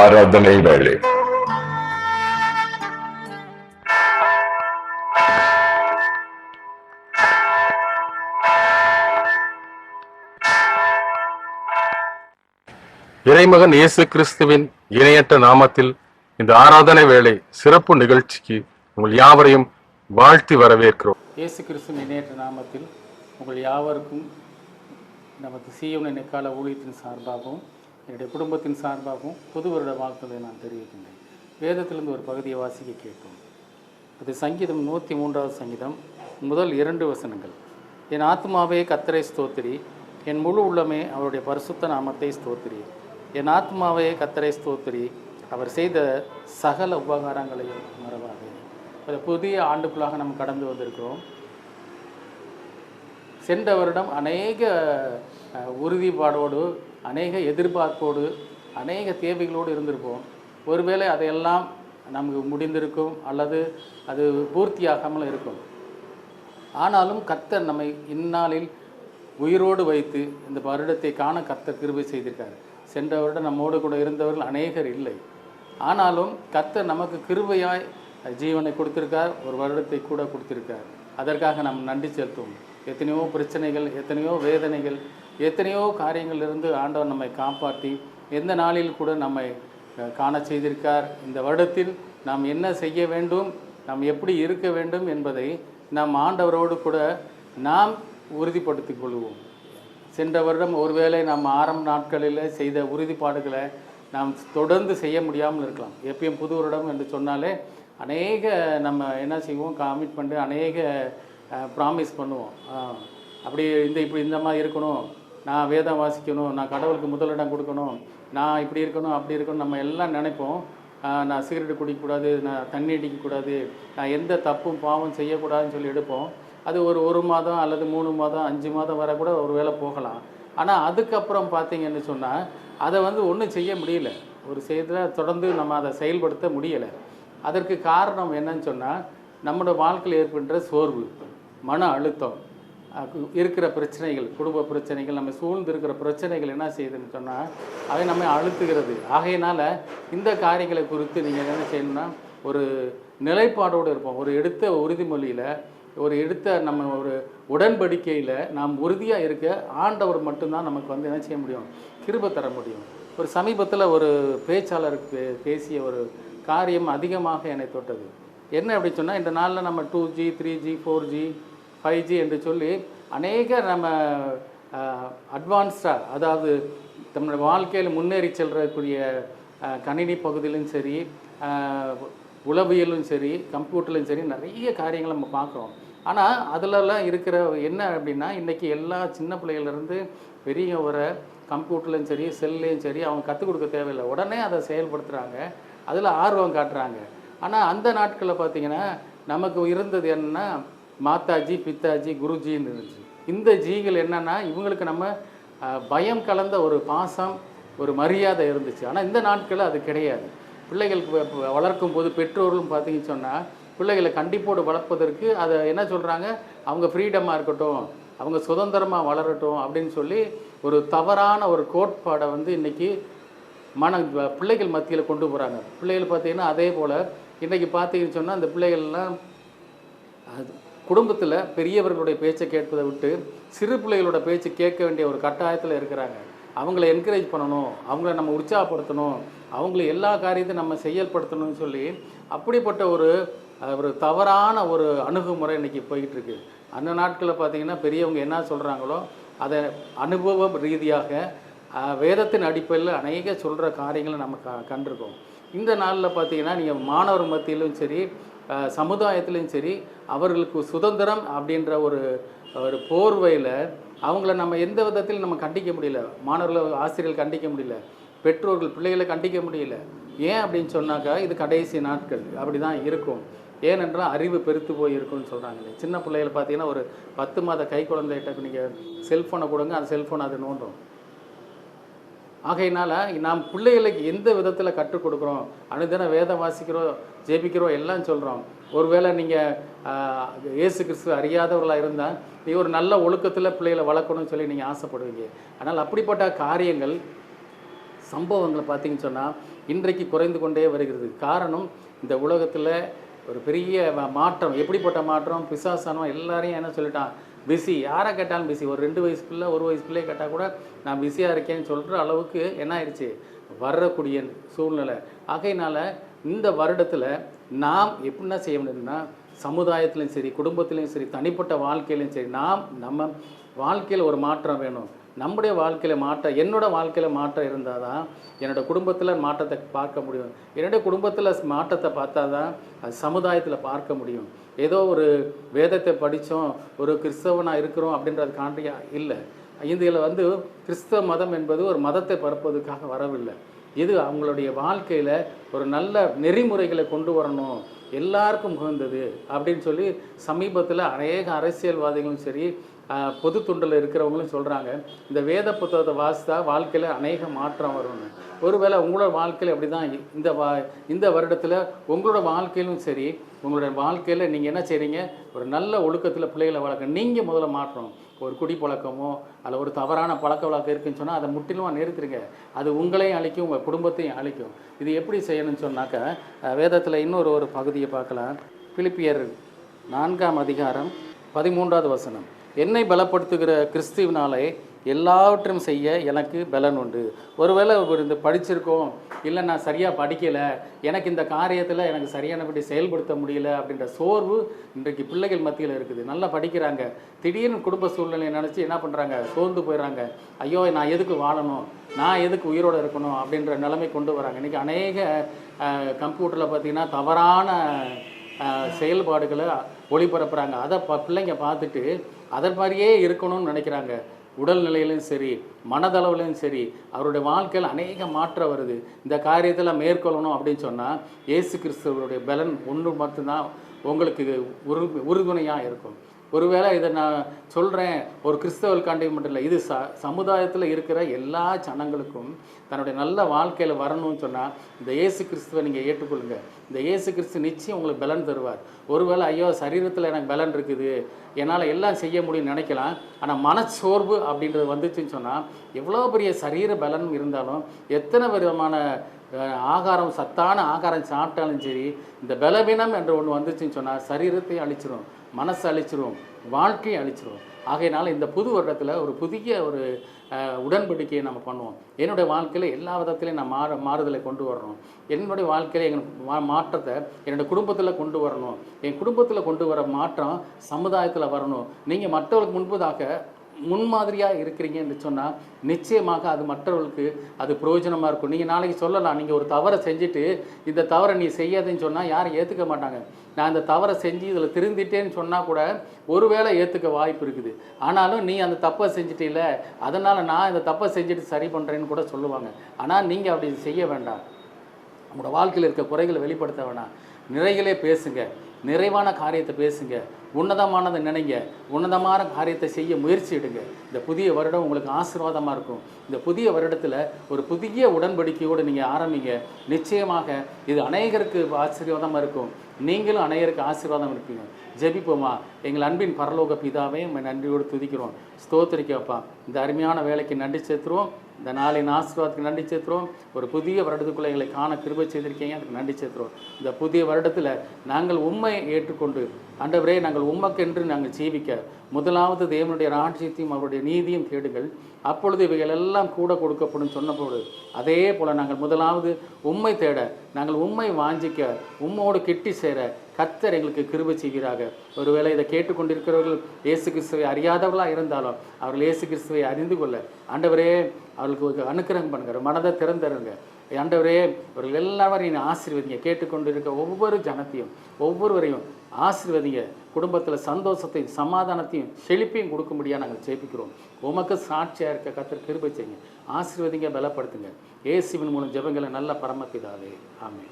ஆராதனை வேளை. இறைமகன் இயேசு கிறிஸ்துவின் இணையற்ற நாமத்தில் இந்த ஆராதனை வேளை சிறப்பு நிகழ்ச்சிக்கு உங்கள் யாவரையும் வாழ்த்தி வரவேற்கிறோம். இயேசு கிறிஸ்துவின் இணையற்ற நாமத்தில் உங்கள் யாவருக்கும் நமது சீயோன் நெக்கால ஊழியத்தின் சார்பாகவும் என்னுடைய குடும்பத்தின் சார்பாகவும் புது வருட வாழ்த்துக்களை நான் தெரிவிக்கின்றேன். வேதத்திலிருந்து ஒரு பகுதியை வாசிக்க கேட்போம். அது சங்கீதம் 103வது சங்கீதம் முதல் 2 வசனங்கள். என் ஆத்மாவே கர்த்தரை ஸ்தோத்திரி, என் முழு உள்ளமே அவருடைய பரிசுத்த நாமத்தை ஸ்தோத்திரி. என் ஆத்மாவே கர்த்தரை ஸ்தோத்திரி, அவர் செய்த சகல உபகாரங்களையும் மறவாதே. ஒரு புதிய ஆண்டுக்குள்ளாக நம்ம கடந்து வந்திருக்கிறோம். சென்ற வருடம் அநேக உறுதிப்பாடோடு, அநேக எதிர்பார்ப்போடு, அநேக தேவைகளோடு இருந்திருப்போம். ஒருவேளை அதையெல்லாம் நமக்கு முடிந்திருக்கும் அல்லது அது பூர்த்தியாகாமல் இருக்கும். ஆனாலும் கர்த்தர் நம்மை இந்நாளில் உயிரோடு வைத்து இந்த வருடத்தை காண கர்த்தர் கிருபை செய்திருக்கார். சென்ற வருடம் நம்மோடு கூட இருந்தவர்கள் அநேகர் இல்லை. ஆனாலும் கர்த்தர் நமக்கு கிருபையாய் ஜீவனை கொடுத்திருக்கார், ஒரு வருடத்தை கூட கொடுத்திருக்கார். அதற்காக நாம் நன்றி செலுத்துவோம். எத்தனையோ பிரச்சனைகள், எத்தனையோ வேதனைகள், எத்தனையோ காரியங்களிலிருந்து ஆண்டவர் நம்மை காப்பாற்றி எந்த நாளில் கூட நம்மை காண செய்திருக்கார். இந்த வருடத்தில் நாம் என்ன செய்ய வேண்டும், நாம் எப்படி இருக்க வேண்டும் என்பதை நாம் ஆண்டவரோடு கூட நாம் உறுதிப்படுத்திக் கொள்வோம். சென்ற வருடம் ஒருவேளை நாம் ஆரம்ப நாட்களில் செய்த உறுதிப்பாடுகளை நாம் தொடர்ந்து செய்ய முடியாமல் இருக்கலாம். எப்பயும் புது வருடம் என்று சொன்னாலே அநேக நம்ம என்ன செய்வோம், கமிட்மெண்ட்டு, அநேக ப்ராமிஸ் பண்ணுவோம். அப்படி இப்படி இந்த மாதிரி இருக்கணும், நான் வேதம் வாசிக்கணும், நான் கடவுளுக்கு முதலிடம் கொடுக்கணும், நான் இப்படி இருக்கணும், அப்படி இருக்கணும், நம்ம எல்லாம் நினைப்போம். நான் சிகரெட்டு குடிக்கக்கூடாது, நான் தண்ணி அடிக்கக்கூடாது, நான் எந்த தப்பும் பாவம் செய்யக்கூடாதுன்னு சொல்லி எடுப்போம். அது ஒரு மாதம் அல்லது 3 மாதம் 5 மாதம் வரை கூட ஒரு வேளை போகலாம். ஆனால் அதுக்கப்புறம் பார்த்தீங்கன்னு சொன்னால் அதை ஒன்றும் செய்ய முடியல, ஒரு செயலில் தொடர்ந்து நம்ம அதை செயல்படுத்த முடியலை. அதற்கு காரணம் என்னன்னு சொன்னால் நம்மளோட வாழ்க்கையில் ஏற்படுகின்ற சோர்வு, மன அழுத்தம், இருக்கிற பிரச்சனைகள், குடும்ப பிரச்சனைகள், நம்ம சூழ்ந்து இருக்கிற பிரச்சனைகள் என்ன செய்யுதுன்னு சொன்னால் அதை நம்ம அழுத்துகிறது. ஆகையினால் இந்த காரியங்களை குறித்து நீங்கள் என்ன செய்யணும்னா ஒரு நிலைப்பாடோடு இருப்போம். ஒரு எடுத்த உறுதிமொழியில், ஒரு எடுத்த நம்ம ஒரு உடன்படிக்கையில் நாம் உறுதியாக இருக்க ஆண்டவர் மட்டும்தான் நமக்கு என்ன செய்ய முடியும், கிருபை தர முடியும். ஒரு சமீபத்தில் ஒரு பேச்சாளருக்கு பேசிய ஒரு காரியம் அதிகமாக என்னை தொட்டது. என்ன அப்படி சொன்னால், இந்த நாளில் நம்ம 2G 3G 4G 5G என்று சொல்லி அநேக நம்ம அட்வான்ஸ்டாக, அதாவது நம்மளோட வாழ்க்கையில் முன்னேறி செல்றக்கூடிய கணினி பகுதியிலும் சரி, உளவியலும் சரி, கம்ப்யூட்டர்லையும் சரி, நிறைய காரியங்கள் நம்ம பார்க்குறோம். ஆனால் அதிலெல்லாம் இருக்கிற என்ன அப்படின்னா, இன்றைக்கி எல்லா சின்ன பிள்ளைகள்லேருந்து பெரிய வர கம்ப்யூட்டர்லையும் சரி, செல்லையும் சரி, அவங்க கற்றுக் கொடுக்க தேவையில்லை, உடனே அதை செயல்படுத்துகிறாங்க, அதில் ஆர்வம் காட்டுறாங்க. ஆனால் அந்த நாட்களில் பார்த்திங்கன்னா நமக்கு இருந்தது என்னென்னா மாதாஜி, பித்தாஜி, குருஜின்னு இருந்துச்சு. இந்த ஜிகள் என்னென்னா இவங்களுக்கு நம்ம பயம் கலந்த ஒரு பாசம், ஒரு மரியாதை இருந்துச்சு. ஆனால் இந்த நாட்களில் அது கிடையாது. பிள்ளைகளுக்கு வளர்க்கும் போது பெற்றோர்களும் பார்த்திங்கன்னு சொன்னால் பிள்ளைகளை கண்டிப்போடு வளர்ப்பதற்கு அதை என்ன சொல்கிறாங்க, அவங்க ஃப்ரீடமாக இருக்கட்டும், அவங்க சுதந்திரமாக வளரட்டும் அப்படின்னு சொல்லி ஒரு தவறான ஒரு கோட்பாடை இன்றைக்கி பிள்ளைகள் மத்தியில் கொண்டு போகிறாங்க. பிள்ளைகள் பார்த்திங்கன்னா அதே போல் இன்றைக்கி பார்த்திங்கன்னு சொன்னால் அந்த பிள்ளைகள்லாம் குடும்பத்தில் பெரியவர்களுடைய பேச்சை கேட்பதை விட்டு சிறு பிள்ளைகளோட பேச்சு கேட்க வேண்டிய ஒரு கட்டாயத்தில் இருக்கிறாங்க. அவங்கள என்கரேஜ் பண்ணணும், அவங்கள நம்ம உற்சாகப்படுத்தணும், அவங்கள எல்லா காரியத்தையும் நம்ம செயல்படுத்தணும்னு சொல்லி அப்படிப்பட்ட ஒரு தவறான ஒரு அணுகுமுறை இன்றைக்கி போய்கிட்டுருக்கு. அந்த நாட்களில் பார்த்திங்கன்னா பெரியவங்க என்ன சொல்கிறாங்களோ அதை அனுபவ ரீதியாக வேதத்தின் அடிப்படையில் அநேக சொல்கிற காரியங்களை நம்ம கண்டிருக்கோம். இந்த நாளில் பார்த்திங்கன்னா நீங்கள் மாணவர் மத்தியிலும் சரி, சமுதாயத்திலையும் சரி, அவர்களுக்கு சுதந்திரம் அப்படின்ற ஒரு போர்வையில் அவங்கள நம்ம எந்த விதத்தில் நம்ம கண்டிக்க முடியல. மாணவர்கள், ஆசிரியர்கள் கண்டிக்க முடியல, பெற்றோர்கள் பிள்ளைகளை கண்டிக்க முடியல. ஏன் அப்படின்னு சொன்னாக்கா இது கடைசி நாட்கள் அப்படி தான் இருக்கும். ஏனென்றால் அறிவு பெருத்து போய் இருக்குன்னு சொல்கிறாங்களே. சின்ன பிள்ளைகளை பார்த்தீங்கன்னா ஒரு 10 மாத கை குழந்தைகிட்ட நீங்கள் செல்ஃபோனை கொடுங்க, அந்த செல்ஃபோன் அது நோண்டும். ஆகையினால் நாம் பிள்ளைகளுக்கு எந்த விதத்தில் கற்றுக் கொடுக்குறோம், அனுதினம் வேதம் வாசிக்கிறோம், ஜெபிக்கிறோம், எல்லாம் சொல்கிறோம். ஒருவேளை நீங்கள் இயேசு கிறிஸ்து அறியாதவர்களாக இருந்தால் நீ ஒரு நல்ல ஒழுக்கத்தில் பிள்ளைகளை வளர்க்கணும்னு சொல்லி நீங்கள் ஆசைப்படுவீங்க. ஆனால் அப்படிப்பட்ட காரியங்கள், சம்பவங்களை பார்த்தீங்கன்னு சொன்னால் இன்றைக்கு குறைந்து கொண்டே வருகிறது. காரணம், இந்த உலகத்தில் ஒரு பெரிய மாற்றம். எப்படிப்பட்ட மாற்றம்? பிசாசானவன் எல்லாரையும் என்ன சொல்லிட்டான், பிஸி. யாரை கேட்டாலும் பிஸி. ஒரு 2 வயசு பிள்ளை 1 வயசு பிள்ளையை கேட்டால் கூட நான் பிஸியாக இருக்கேன்னு சொல்கிற அளவுக்கு என்ன ஆயிடுச்சு வரக்கூடிய சூழ்நிலை. ஆகையினால இந்த வருடத்தில் நாம் எப்படின்னா செய்ய முடியும்னா, சமுதாயத்திலையும் சரி, குடும்பத்திலையும் சரி, தனிப்பட்ட வாழ்க்கையிலையும் சரி, நம்ம வாழ்க்கையில் ஒரு மாற்றம் வேணும். நம்முடைய வாழ்க்கையில் மாற்றம், என்னோடய வாழ்க்கையில் மாற்றம் இருந்தால் தான் என்னோடய குடும்பத்தில் மாற்றத்தை பார்க்க முடியும். என்னுடைய குடும்பத்தில் மாற்றத்தை பார்த்தா தான் அது சமுதாயத்தில் பார்க்க முடியும். ஏதோ ஒரு வேதத்தை படித்தோம், ஒரு கிறிஸ்தவனாக இருக்கிறோம் அப்படின்றதுக்காண்டி இல்லை. இதில் கிறிஸ்தவ மதம் என்பது ஒரு மதத்தை பரப்புவதற்காக வரவில்லை. இது அவங்களுடைய வாழ்க்கையில் ஒரு நல்ல நெறிமுறைகளை கொண்டு வரணும், எல்லாருக்கும் உகந்தது அப்படின்னு சொல்லி சமீபத்தில் அநேக அரசியல்வாதிகளும் சரி, பொது துண்டில் இருக்கிறவங்களும் சொல்கிறாங்க, இந்த வேத புத்தகத்தை வாசித்தா வாழ்க்கையில் அநேக மாற்றம் வரும்னு. ஒருவேளை உங்களோட வாழ்க்கையில் அப்படி தான் இந்த வருடத்தில் உங்களோட வாழ்க்கையிலும் சரி, உங்களுடைய வாழ்க்கையில் நீங்கள் என்ன செய்கிறீங்க, ஒரு நல்ல ஒழுக்கத்தில் பிள்ளைகளை வளர்க்க நீங்கள் முதல்ல மாற்றணும். ஒரு குடி பழக்கமோ அல்ல ஒரு தவறான பழக்க வழக்கம் இருக்குன்னு சொன்னால் அதை முற்றிலுமாக நிறுத்துருங்க. அது உங்களையும் அழிக்கும், உங்கள் குடும்பத்தையும் அழிக்கும். இது எப்படி செய்யணும்னு சொன்னாக்கா, வேதத்தில் இன்னொரு பகுதியை பார்க்கலாம். பிலிப்பியர் 4ஆம் அதிகாரம் 13வது வசனம். என்னை பலப்படுத்துகிற கிறிஸ்துவினாலே எல்லாவற்றையும் செய்ய எனக்கு பலன் உண்டு. ஒருவேளை இந்த படிச்சிருக்கோம், இல்லை நான் சரியாக படிக்கலை, எனக்கு இந்த காரியத்தில் எனக்கு சரியானபடி செயல்படுத்த முடியல அப்படின்ற சோர்வு இன்றைக்கு பிள்ளைகள் மத்தியில் இருக்குது. நல்லா படிக்கிறாங்க, திடீர்னு குடும்ப சூழ்நிலையை நினச்சி என்ன பண்ணுறாங்க, சோர்ந்து போயிடுறாங்க. ஐயோ நான் எதுக்கு வாழணும், நான் எதுக்கு உயிரோடு இருக்கணும் அப்படின்ற நிலைமை கொண்டு வராங்க. இன்றைக்கி அநேக கம்ப்யூட்டரில் பார்த்திங்கன்னா தவறான செயல்பாடுகளை ஒளிபரப்புகிறாங்க. அதை பிள்ளைங்க பார்த்துட்டு அதன் மாதிரியே இருக்கணும்னு நினைக்கிறாங்க. உடல்நிலையிலும் சரி, மனதளவுலையும் சரி, அவருடைய வாழ்க்கையில் அநேக மாற்றம் வருது. இந்த காரியத்தில் மேற்கொள்ளணும் அப்படின்னு சொன்னால் இயேசு கிறிஸ்துவருடைய பலன் ஒன்று மட்டும்தான் உங்களுக்கு உறுதுணையாக இருக்கும். ஒருவேளை இதை நான் சொல்கிறேன் ஒரு கிறிஸ்தவர்களுக்காண்டி மட்டும் இல்லை, இது சமுதாயத்தில் இருக்கிற எல்லா ஜனங்களுக்கும் தன்னுடைய நல்ல வாழ்க்கையில் வரணும்னு சொன்னால் இந்த இயேசு கிறிஸ்துவை நீங்கள் ஏற்றுக்கொள்ளுங்க. இந்த இயேசு கிறிஸ்து நிச்சயம் உங்களுக்கு பலன் தருவார். ஒருவேளை ஐயோ சரீரத்தில் எனக்கு பலன் இருக்குது, என்னால் எல்லாம் செய்ய முடியும்னு நினைக்கலாம். ஆனால் மனச்சோர்வு அப்படின்றது வந்துச்சுன்னு சொன்னால் எவ்வளோ பெரிய சரீர பலன் இருந்தாலும், எத்தனை விதமான ஆகாரம் சத்தான ஆகாரம் சாப்பிட்டாலும் சரி, இந்த பலவீனம் என்ற ஒன்று வந்துச்சுன்னு சொன்னால் சரீரத்தை அழிச்சிரும், மனசை அழிச்சிரும், வாழ்க்கையை அழிச்சிரும். ஆகையினால இந்த புது வருடத்தில் ஒரு புதிய ஒரு உடன்படிக்கையை நம்ம பண்ணுவோம். என்னுடைய வாழ்க்கையில் எல்லா விதத்துலையும் நான் மாறுதலை கொண்டு வரணும். என்னுடைய வாழ்க்கையில் எங்கள் மாற்றத்தை என்னுடைய குடும்பத்தில் கொண்டு வரணும். என் குடும்பத்தில் கொண்டு வர மாற்றம் சமுதாயத்தில் வரணும். நீங்கள் மற்றவர்களுக்கு முன்பதாக முன்மாதிரியாக இருக்கிறீங்கன்னு சொன்னால் நிச்சயமாக அது மற்றவர்களுக்கு அது பிரயோஜனமாக இருக்கும். நீங்கள் நாளைக்கு சொல்லலாம், நீங்கள் ஒரு தவறை செஞ்சுட்டு இந்த தவறை நீ செய்யாதுன்னு சொன்னால் யாரும் ஏற்றுக்க மாட்டாங்க. நான் இந்த தவறை செஞ்சு இதில் திருந்திட்டேன்னு சொன்னால் கூட ஒருவேளை ஏற்றுக்க வாய்ப்பு இருக்குது. ஆனாலும் நீ அந்த தப்பை செஞ்சிட்டில்ல, அதனால் நான் இந்த தப்பை செஞ்சுட்டு சரி பண்ணுறேன்னு கூட சொல்லுவாங்க. ஆனால் நீங்கள் அப்படி செய்ய வேண்டாம். உங்களோட வாழ்க்கையில் இருக்க குறைகளை வெளிப்படுத்த வேண்டாம். நிறைகளே பேசுங்க, நிறைவான காரியத்தை பேசுங்க, உன்னதமானதை நினைங்க, உன்னதமான காரியத்தை செய்ய முயற்சி எடுங்க. இந்த புதிய வருடம் உங்களுக்கு ஆசீர்வாதமாக இருக்கும். இந்த புதிய வருடத்தில் ஒரு புதிய உடன்படிக்கையோடு நீங்கள் ஆரம்பிங்க. நிச்சயமாக இது அநேகருக்கு ஆசீர்வாதமாக இருக்கும். நீங்களும் அநேகருக்கு ஆசீர்வாதம் இருப்பீங்க. ஜெபிப்போமா. எங்கள் அன்பின் பரலோக பிதாவே உம்மை நன்றியோடு துதிக்கிறோம், ஸ்தோத்திரிக்கப்பா. இந்த அருமையான வேலைக்கு நன்றி சேர்த்துருவோம். இந்த நாளின் ஆசீர்வாதத்துக்கு நன்றி சேர்த்துருவோம். ஒரு புதிய வருடத்துக்குள்ளே எங்களை காண கிருபை செய்திருக்கீங்க, அதுக்கு நன்றி சேர்த்துருவோம். இந்த புதிய வருடத்தில் நாங்கள் உம்மை ஏற்றுக்கொண்டு ஆண்டவரே நாங்கள் உமக்கென்று நாங்கள் ஜீவிக்க முதலாவது தேவனுடைய ராஜ்யத்தையும் அவருடைய நீதியும் தேடுங்கள், அப்பொழுது இவைகள் எல்லாம் கூட கொடுக்கப்படும் சொன்னபோது அதே போல் நாங்கள் முதலாவது உம்மை தேட, நாங்கள் உம்மை வாஞ்சிக்க, உம்மோடு கிட்டி சேர கர்த்தர் எங்களுக்கு கிருபை செய்கிறாங்க. ஒருவேளை இதை கேட்டுக்கொண்டிருக்கிறவர்கள் இயேசு கிறிஸ்துவை அறியாதவர்களாக இருந்தாலும் அவர்கள் இயேசு கிறிஸ்துவை அறிந்து கொள்ள ஆண்டவரே அவர்களுக்கு அனுக்கிரகம் பண்ணுங்க, மனதை திறந்துருங்க. ஆண்டவரே அவர்கள் எல்லாரையும் ஆசீர்வதிங்க. கேட்டுக்கொண்டிருக்க ஒவ்வொரு ஜனத்தையும் ஒவ்வொருவரையும் ஆசீர்வதிங்க. குடும்பத்தில் சந்தோஷத்தையும் சமாதானத்தையும் செழிப்பையும் கொடுக்கும்படியாக நாங்கள் ஜெபிக்கிறோம். உமக்கு சாட்சியாக இருக்க கர்த்தர் கிருபை செய்யுங்க, ஆசீர்வதிங்க, பலப்படுத்துங்க. இயேசுவின் மூலம் ஜெபங்களை நல்ல பரமபிதாவே, ஆமென்.